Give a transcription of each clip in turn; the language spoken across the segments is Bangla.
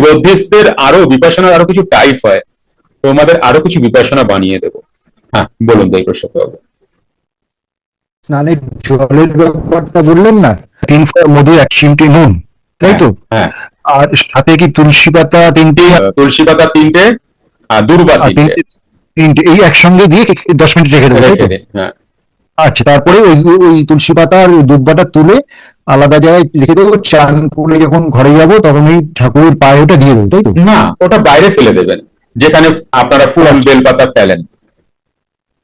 বুদ্ধিস্টদের আরো বিপাশনার আরো কিছু টাইপ হয়, তোমাদের আরো কিছু বিপাশনা বানিয়ে দেবো। হ্যাঁ বলুন তাই প্রসাদ বাবু। স্নানের জলের ব্যাপারটা বললেন না, 3 ফোঁটা মধু 1 চিমটি নুন, তাই হ্যাঁ তো? হ্যাঁ। আর সাথে কি তুলসী পাতা 3টে? তুলসী পাতা 3টে আর দুর্বা আর 3টে। 3টে এই একসঙ্গে দিয়ে 10 মিনিট রেখে দেবো, তাই রেখে তো? দিন, হ্যাঁ। আচ্ছা, তারপরে ওই তুলসী পাতা আর দুব্বাটা তুলে আলাদা জায়গায় রেখে দেবো। চান করে যখন ঘরে যাব তখন ওই ঠাকুরের পায়ে ওটা দিয়ে দেবো, তাই তো? না, ওটা বাইরে ফেলে দেবেন, যেখানে আপনারা ফুল বেলপাতা ফেলেন।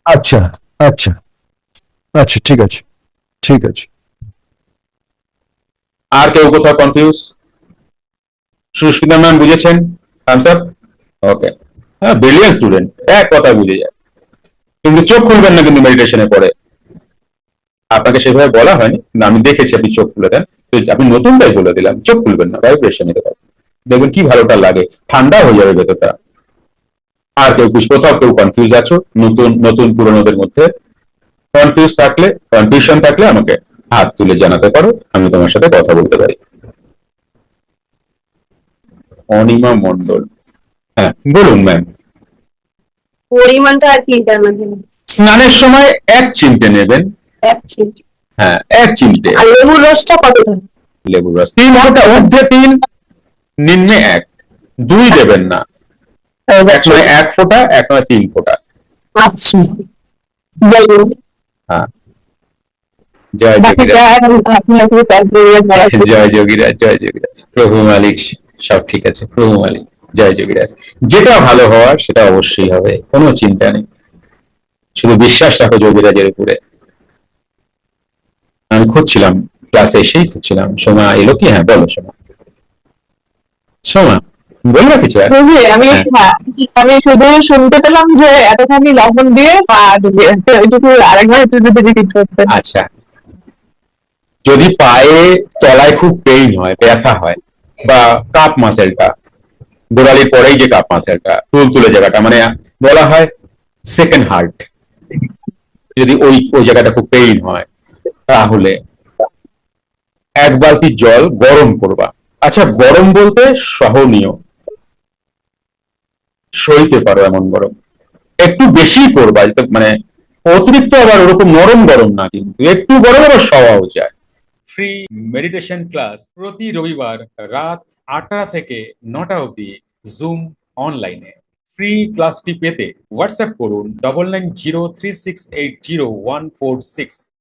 আচ্ছা আচ্ছা আচ্ছা, ঠিক আছে ঠিক আছে। আর কেউ কোথাও কনফিউজ? সুস্মিতা ম্যাম বুঝেছেন? Thumbs up. ওকে। হ্যাঁ, ব্রিলিয়ান্ট স্টুডেন্ট, এক কথা বুঝে যায়। কিন্তু চোখ খুলবেন না কিন্তু মেডিটেশনে পড়ে। আপনাকে সেভাবে বলা হয়নি, না আমি দেখেছি আপনি চোখ খুলে দেন, তো আপনি নতুন তাই বলে দিলাম, চোখ খুলবেন না, ভাইব্রেশন নিতে পারেন, দেখবেন কি ভালোটা লাগে, ঠান্ডা হয়ে যাবে ভেতরটা। আর কেউ কোথাও কেউ কনফিউজ আছো? নতুন নতুন পুরনোদের মধ্যে কনফিউজ থাকলে, কনফিউশন থাকলে আমাকে হাত তুলে জানাতে পারো, আমি তোমার সাথে কথা বলতে পারি। অনিমা মন্ডল, হ্যাঁ বলুন ম্যাম। পরিমাণটা আর কি জানার জন্য? স্নানের সময় 1 চিমটে নেবেন। 1 চিমটি। হ্যাঁ 1 চিমটে। আর লেবুর রসটা কতটা? লেবুর রস 3 ফোঁটা, ঊর্ধ্বে 3, নিম্নে 1, 2 দেবেন না। এক নয় 1 ফোঁটা, এক নয় 3 ফোঁটা। আচ্ছা, যাই হোক। হ্যাঁ। জয় বাকি যোগীরাজ, আপনি জয় যোগীরাজ, জয় যোগীরাজ, প্রভু মালিক, সব ঠিক আছে, প্রভু মালিক, জয় যোগীরাজ। যেটা ভালো হওয়ার সেটা অবশ্যই হবে, কোনো চিন্তা নেই, শুধু বিশ্বাস রাখো যোগীরাজের উপরে। আমি খুঁজছিলাম, ক্লাসে এসেই খুঁজছিলাম, সোমা এলো কি? হ্যাঁ বলো সোমা। সোমা বলবা কিছু? আমি শুধু শুনতে পেলাম যে এতখানি লবণ দিয়ে পা ডুবিয়ে, এটুকু আরেকবার একটু যদি রিপিট করতেন। আচ্ছা, যদি পায়ে তলায় খুব পেইন হয়, ব্যথা হয়, বা কাপ মাসেলটা, গোড়ালির পরেই যে কাপ মাসেলটা, তুলতুলে জায়গাটা, মানে বলা হয় সেকেন্ড হার্ট, যদি ওই ওই জায়গাটা খুব পেইন হয়, তাহলে 1 বালতি জল গরম করবা। আচ্ছা, গরম বলতে সহনীয়, সইতে পারো এমন গরম, একটু বেশি করবা, মানে অতিরিক্ত আবার ওরকম নরম গরম না, কিন্তু একটু গরম আবার সওয়াও যায়। ফ্রি মেডিটেশন ক্লাস প্রতি রবিবার রাত 8টা থেকে 9টা অবধি জুম অনলাইনে। ফ্রি ক্লাসটি পেতে হোয়াটসঅ্যাপ করুন 9903680146।